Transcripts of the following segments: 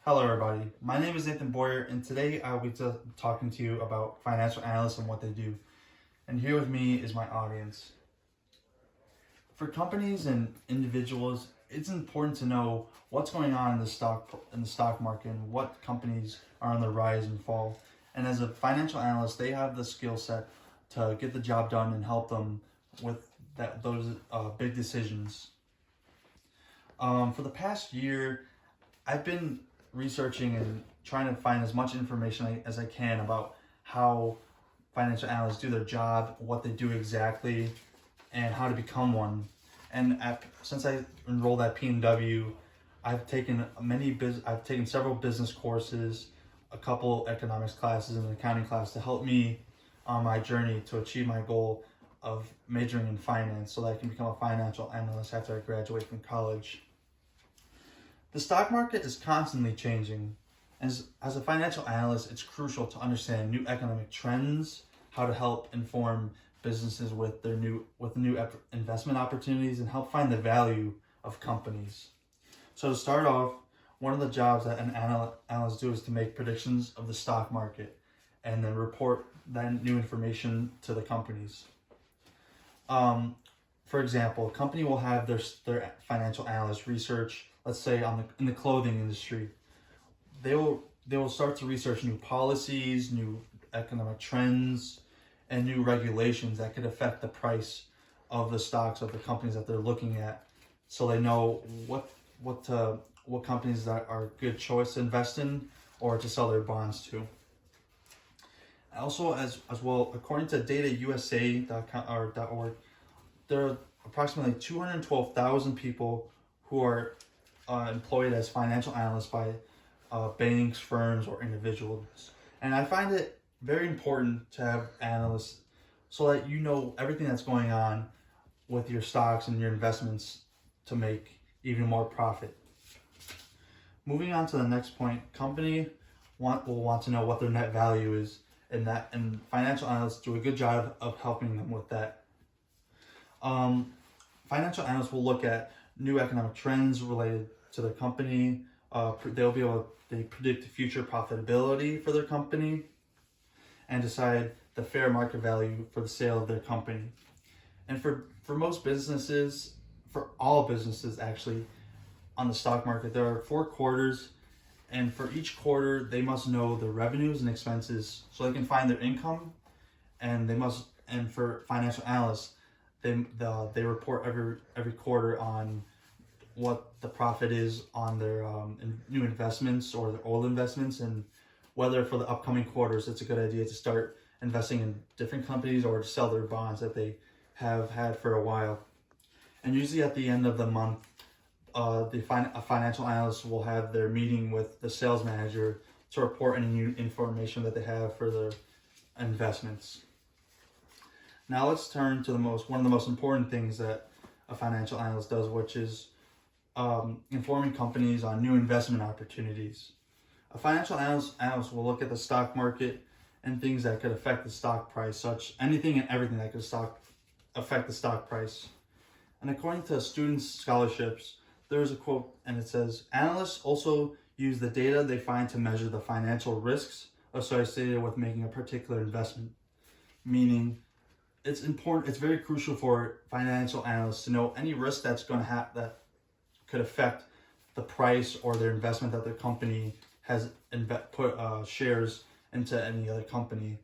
Hello everybody, my name is Nathan Boyer and today I'll be talking to you about financial analysts and what they do. And here with me is my audience. For companies and individuals, it's important to know what's going on in the stock market and what companies are on the rise and fall. And as a financial analyst, they have the skill set to get the job done and help them with those big decisions. For the past year, I've been researching and trying to find as much information as I can about how financial analysts do their job, what they do exactly, and how to become one. And since I enrolled at P&W, I've taken several business courses, a couple economics classes, and an accounting class to help me on my journey to achieve my goal of majoring in finance so that I can become a financial analyst after I graduate from college. The stock market is constantly changing. As a financial analyst, it's crucial to understand new economic trends, how to help inform businesses with new investment opportunities, and help find the value of companies. So to start off, one of the jobs that an analyst do is to make predictions of the stock market and then report that new information to the companies. For example, a company will have their financial analyst research, let's say in the clothing industry. They will start to research new policies, new economic trends, and new regulations that could affect the price of the stocks of the companies that they're looking at, so they know what companies that are a good choice to invest in or to sell their bonds to. Also, as well, according to datausa.org, there are approximately 212,000 people who are employed as financial analysts by banks, firms, or individuals. And I find it very important to have analysts so that you know everything that's going on with your stocks and your investments to make even more profit. Moving on to the next point, company will want to know what their net value is, and financial analysts do a good job of helping them with that. Financial analysts will look at new economic trends related to their company. They predict the future profitability for their company and decide the fair market value for the sale of their company. And for most businesses, for all businesses actually, on the stock market, there are 4 quarters, and for each quarter they must know the revenues and expenses so they can find their income, and for financial analysts, they report every quarter on what the profit is on their new investments or their old investments, and whether for the upcoming quarters it's a good idea to start investing in different companies or to sell their bonds that they have had for a while. And usually at the end of the month, a financial analyst will have their meeting with the sales manager to report any new information that they have for their investments. Now let's turn to one of the most important things that a financial analyst does, which is informing companies on new investment opportunities. A financial analyst will look at the stock market and things that could affect the stock price, such anything and everything that could affect the stock price. And according to students' scholarships, there's a quote, and it says, "Analysts also use the data they find to measure the financial risks associated with making a particular investment." Meaning, it's very crucial for financial analysts to know any risk that's going to that could affect the price or their investment that their company has put shares into any other company,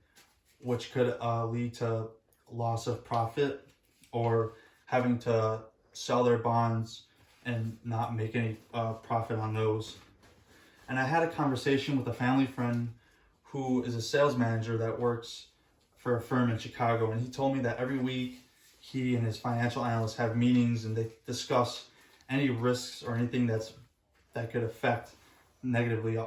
which could lead to loss of profit or having to sell their bonds and not make any profit on those. And I had a conversation with a family friend who is a sales manager that works for a firm in Chicago, and he told me that every week he and his financial analysts have meetings and they discuss any risks or anything that could affect negatively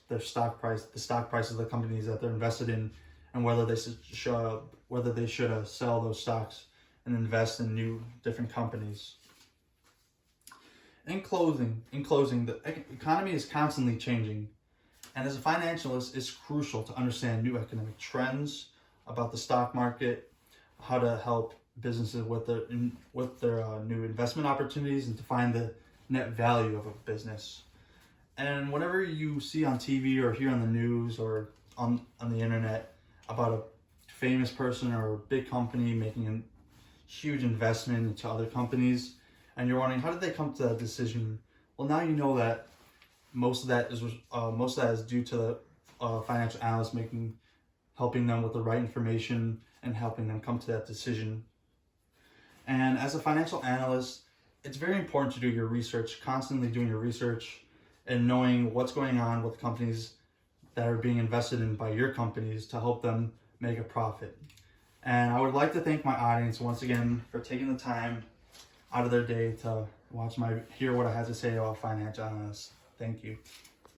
their stock price, the stock prices of the companies that they're invested in, and whether they should sell those stocks and invest in new different companies. In closing, the economy is constantly changing, and as a financialist, it's crucial to understand new economic trends about the stock market, how to help businesses with their new investment opportunities, and to find the net value of a business. And whenever you see on TV or hear on the news or on the internet about a famous person or a big company making a huge investment into other companies, and you're wondering how did they come to that decision, well, now you know that most of that is due to the financial analyst helping them with the right information and helping them come to that decision. And as a financial analyst, it's very important to do your research, constantly doing your research and knowing what's going on with companies that are being invested in by your companies to help them make a profit. And I would like to thank my audience once again for taking the time out of their day to hear what I had to say about financial analysts. Thank you.